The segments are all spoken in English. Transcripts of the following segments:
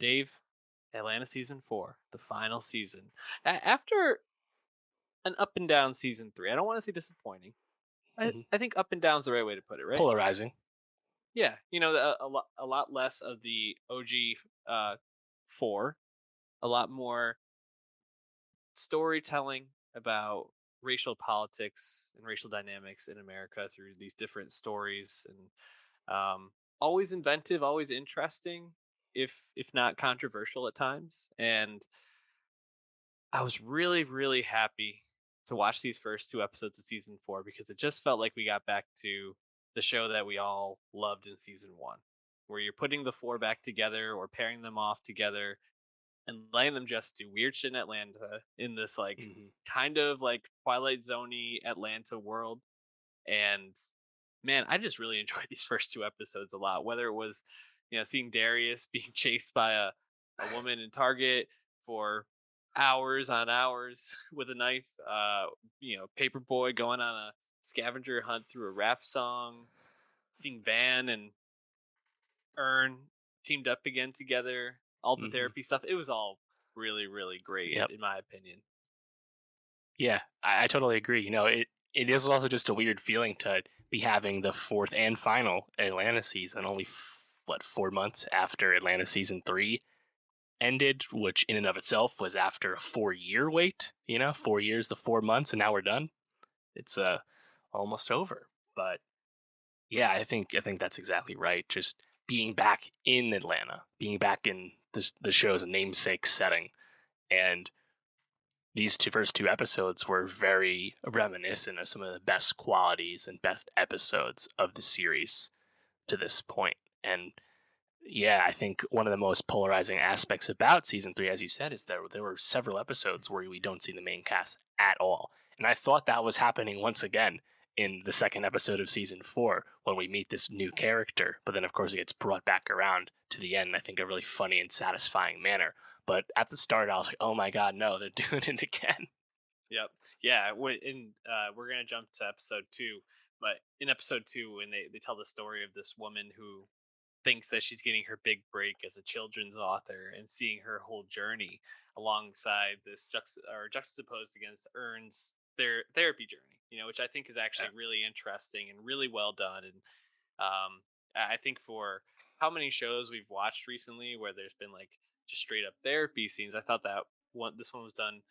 Dave, Atlanta season 4, the final season. After an up and down season 3, I don't want to say disappointing. I, Mhm. I think up and down's the right way to put it, right? Polarizing. Yeah, a lot less of the OG 4, a lot more storytelling about racial politics and racial dynamics in America through these different stories and always inventive, always interesting, if not controversial at times. And I was really, really happy to watch these first 2 episodes of season 4 because it just felt like we got back to the show that we all loved in season 1, where you're putting the 4 back together or pairing them off together and letting them just do weird shit in Atlanta in this like Mhm. kind of like Twilight Zoney Atlanta world. And man, I just really enjoyed these first 2 episodes a lot. Whether it was, seeing Darius being chased by a woman in Target for hours on hours with a knife, Paperboy going on a scavenger hunt through a rap song, seeing Van and Earn teamed up again together, all the Mhm. therapy stuff. It was all really, really great Yep. in my opinion. Yeah, I totally agree. It is also just a weird feeling to be having the fourth and final Atlanta season only 4 months after Atlanta season 3 ended, which in and of itself was after a 4 year wait. 4 years to 4 months, and now we're done. It's almost over. But yeah, I think that's exactly right. Just being back in Atlanta, being back in the show's namesake setting, and these first two episodes were very reminiscent of some of the best qualities and best episodes of the series to this point. And yeah, I think one of the most polarizing aspects about season 3, as you said, is there were several episodes where we don't see the main cast at all. And I thought that was happening once again in the second episode of season 4 when we meet this new character. But then, of course, it gets brought back around to the end, I think, a really funny and satisfying manner. But at the start, I was like, oh my God, no, they're doing it again. Yep. Yeah. We're gonna jump to episode 2, but in episode 2, when they tell the story of this woman who thinks that she's getting her big break as a children's author and seeing her whole journey alongside this juxtaposed against Ern's their therapy journey, which I think is Yeah. actually really interesting and really well done. And I think for how many shows we've watched recently where there's been like just straight up therapy scenes, I thought that this one was done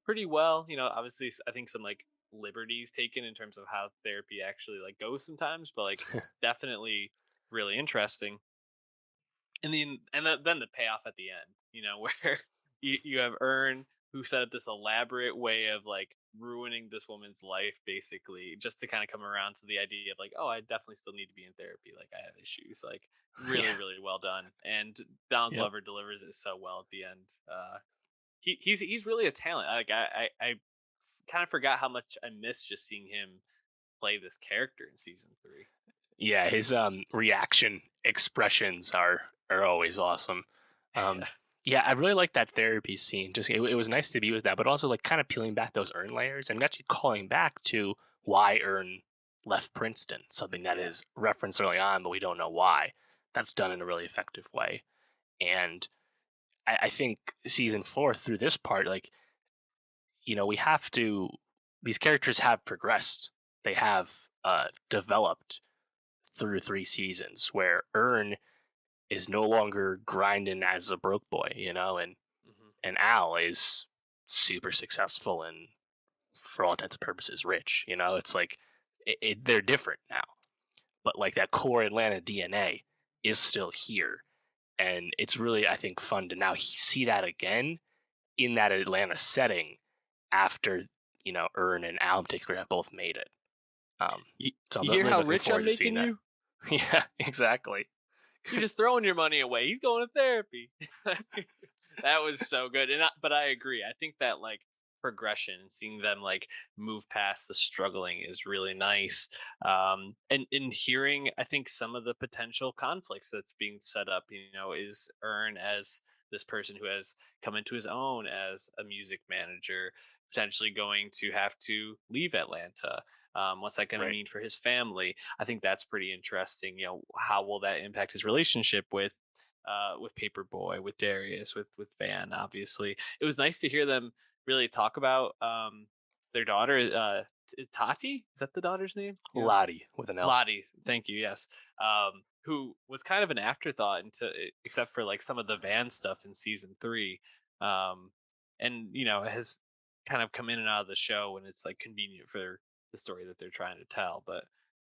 pretty well. Obviously, I think some like liberties taken in terms of how therapy actually like goes sometimes, but like definitely really interesting. Then the payoff at the end, where you have Ern who set up this elaborate way of like ruining this woman's life basically just to kind of come around to the idea of like, oh, I definitely still need to be in therapy, like I have issues, like really, Yeah. really well done. And Donald Yep. Glover delivers it so well at the end. He's really a talent. Like I kind of forgot how much I missed just seeing him play this character in season 3. Yeah, his reaction expressions are always awesome. Um, yeah, I really like that therapy scene. Just it was nice to be with that, but also like kind of peeling back those Earn layers and actually calling back to why Earn left Princeton, something that Yeah. is referenced early on, but we don't know why. That's done in a really effective way, and I think season 4 through this part, like we have to. These characters have progressed. They have developed through 3 seasons where Earn is no longer grinding as a broke boy, and Hmm. Al is super successful and for all intents and purposes rich. It's like they're different now, but like that core Atlanta DNA is still here, and it's really I think fun to now see that again in that Atlanta setting after Earn and Al in particular have both made it. Um, You, so I'm you hear really how looking rich forward I'm to seeing making that. you? Yeah, exactly. You're just throwing your money away. He's going to therapy. That was so good. But I agree. I think that like progression and seeing them like move past the struggling is really nice. And in hearing, I think some of the potential conflicts that's being set up, is Earn as this person who has come into his own as a music manager, potentially going to have to leave Atlanta. What's that going to Right. mean for his family? I think that's pretty interesting. How will that impact his relationship with with Paperboy, with Darius, with Van. Obviously, it was nice to hear them really talk about their daughter. Tati, is that the daughter's name? Yeah, Lottie with an L. Lottie. Thank you. Yes, who was kind of an afterthought into except for like some of the Van stuff in season three, um, and has kind of come in and out of the show when it's like convenient for the story that they're trying to tell. But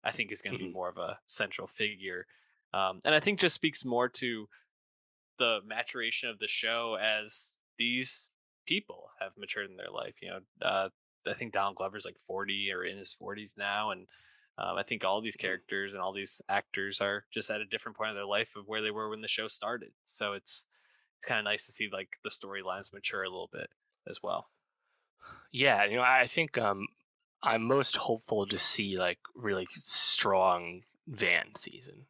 I think is going to be Mhm. more of a central figure, and I think just speaks more to the maturation of the show as these people have matured in their life. I think Donald Glover's like 40 or in his 40s now, and I think all these Mhm. characters and all these actors are just at a different point of their life of where they were when the show started. So it's kind of nice to see like the storylines mature a little bit as well. Yeah, I think I'm most hopeful to see like really strong Van season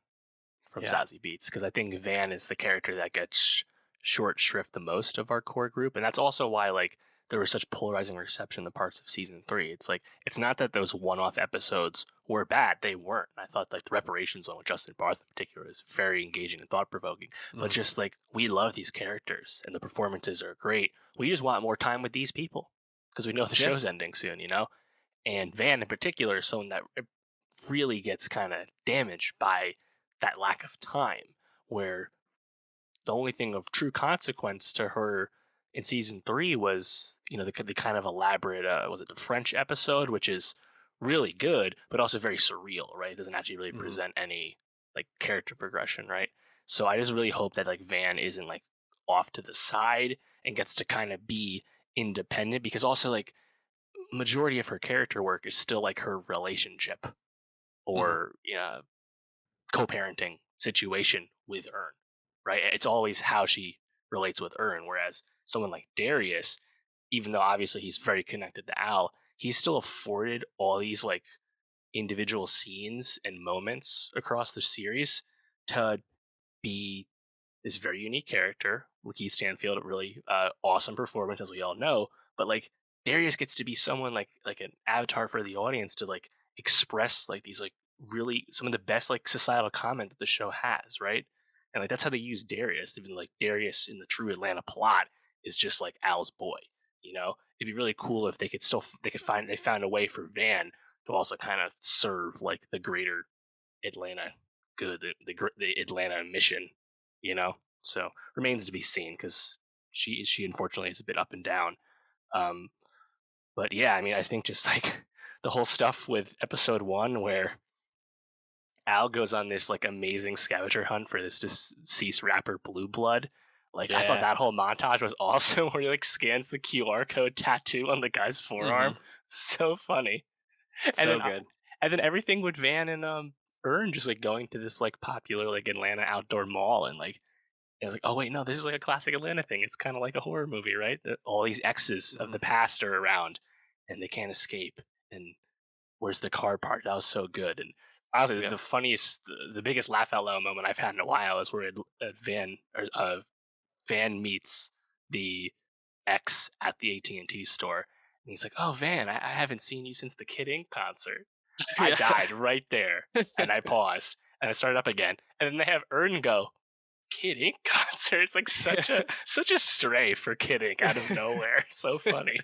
from Yeah. Zazie Beats because I think Van is the character that gets short shrift the most of our core group, and that's also why like there was such polarizing reception in the parts of season three. It's like it's not that those one-off episodes were bad; they weren't. I thought like the reparations one with Justin Barth in particular is very engaging and thought-provoking. But Hmm. just like we love these characters and the performances are great, we just want more time with these people because we know the Yeah. show's ending soon. And Van in particular is someone that really gets kind of damaged by that lack of time, where the only thing of true consequence to her in season three was, the kind of elaborate, was it the French episode, which is really good, but also very surreal, right? It doesn't actually really Hmm. present any like character progression, right? So I just really hope that like Van isn't like off to the side and gets to kind of be independent because also like majority of her character work is still like her relationship Hmm. or co-parenting situation with Ern, right? It's always how she relates with Ern. Whereas someone like Darius, even though obviously he's very connected to Al, he's still afforded all these like individual scenes and moments across the series to be this very unique character. Lakeith Stanfield, a really awesome performance, as we all know. But like Darius gets to be someone like an avatar for the audience to like express like these like really some of the best like societal comment that the show has, right? And like that's how they use Darius. Even like Darius in the true Atlanta plot is just like Al's boy. It'd be really cool if they found a way for Van to also kind of serve like the greater Atlanta good, the Atlanta mission, you know. So remains to be seen because she unfortunately is a bit up and down. Um, but yeah, I mean, I think just like the whole stuff with episode one where Al goes on this like amazing scavenger hunt for this deceased rapper Blue Blood. Like I thought Yeah. that whole montage was awesome where he like scans the QR code tattoo on the guy's forearm. Hmm. So funny. And then So good. everything with Van and Earn just like going to this like popular like Atlanta outdoor mall and like I was like, oh wait, no, this is like a classic Atlanta thing. It's kind of like a horror movie, right? All these exes of the Hmm. past are around and they can't escape. And where's the car part? That was so good. And honestly, Yeah. the funniest, the biggest laugh out loud moment I've had in a while is where Van meets the ex at the AT&T store. And he's like, oh, Van, I haven't seen you since the Kid Ink concert. I Yeah. died right there. And I paused and I started up again. And then they have Ern go, Kid Ink concert. It's like such a stray for Kid Ink out of nowhere. So funny.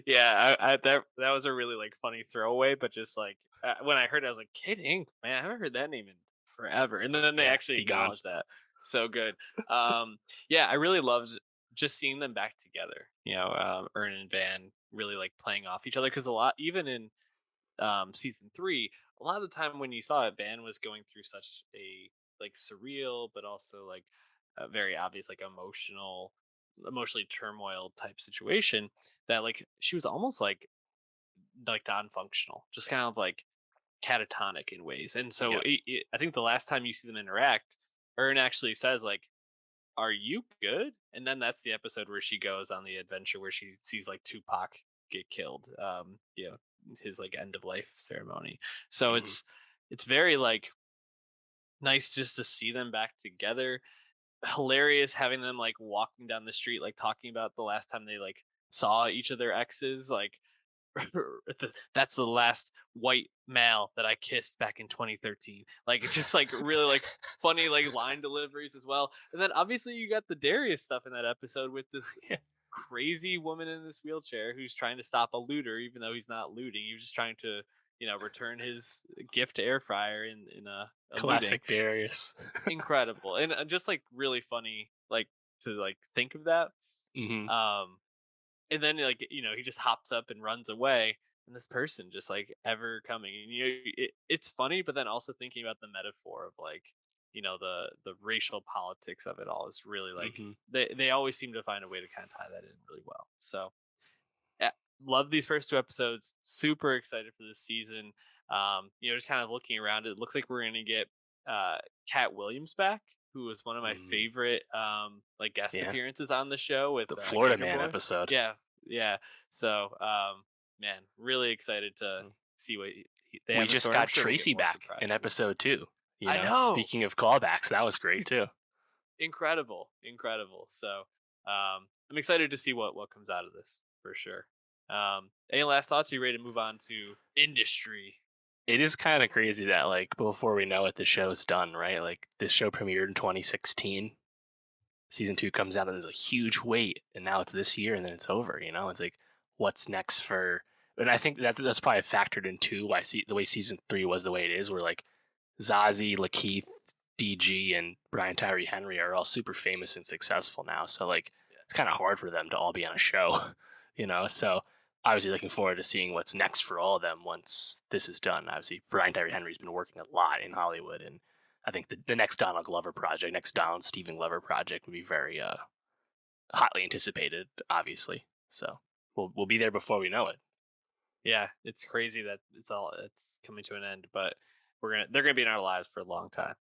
Yeah, that was a really like funny throwaway, but just like when I heard it, I was like, Kid Ink, man, I haven't heard that name in forever. And then they Yeah, actually he gone. acknowledged that. So good. Yeah, I really loved just seeing them back together. Ern and Van really like playing off each other because a lot, even in season three, a lot of the time when you saw it, Van was going through such a like surreal, but also like a very obvious like emotionally turmoil type situation that like she was almost like non-functional, just kind of like catatonic in ways. And so Yep. I think the last time you see them interact, Ern actually says like, "Are you good?" And then that's the episode where she goes on the adventure where she sees like Tupac get killed. His like end of life ceremony. So Hmm. it's very like nice just to see them back together. Hilarious having them like walking down the street like talking about the last time they like saw each of their exes, like That's the last white male that I kissed back in 2013. Like it's just like really like funny like line deliveries as well. And then obviously you got the Darius stuff in that episode with this Yeah. crazy woman in this wheelchair who's trying to stop a looter, even though he's not looting. He was just trying to, return his gift to air fryer in a looting. Classic Darius. Incredible. And just like really funny, like to like think of that. Hmm. Um, and then like he just hops up and runs away, and this person just like ever coming, and it's funny, but then also thinking about the metaphor of like the racial politics of it all is really like Hmm. they always seem to find a way to kind of tie that in really well. So yeah, love these first two episodes. Super excited for this season. Just kind of looking around, it looks like we're gonna get Cat Williams back, who was one of my Mm, favorite like guest yeah. appearances on the show with The Florida Kicker Man Boy. episode. Yeah, yeah. So man, really excited to Mm. see what they We have in just store. And I'm got sure we'll get Tracy more back in surprises. episode 2. I know, Speaking of callbacks, that was great too. incredible, incredible. So I'm excited to see what comes out of this for sure. Any last thoughts? Are you ready to move on to industry? It is kind of crazy that, like, before we know it, the show's done, right? Like, this show premiered in 2016. Season 2 comes out, and there's a huge wait, and now it's this year, and then it's over. It's like, what's next for? And I think that's probably factored in too. Why the way season 3 was the way it is, where like Zazie, Lakeith, DG, and Brian Tyree Henry are all super famous and successful now. So like, it's kind of hard for them to all be on a show, So obviously, looking forward to seeing what's next for all of them once this is done. Obviously, Brian Tyree Henry's been working a lot in Hollywood, and I think the next Donald Glover project, next Donald Stephen Glover project, would be very hotly anticipated. Obviously, so we'll be there before we know it. Yeah, it's crazy that it's coming to an end, but they're gonna be in our lives for a long time.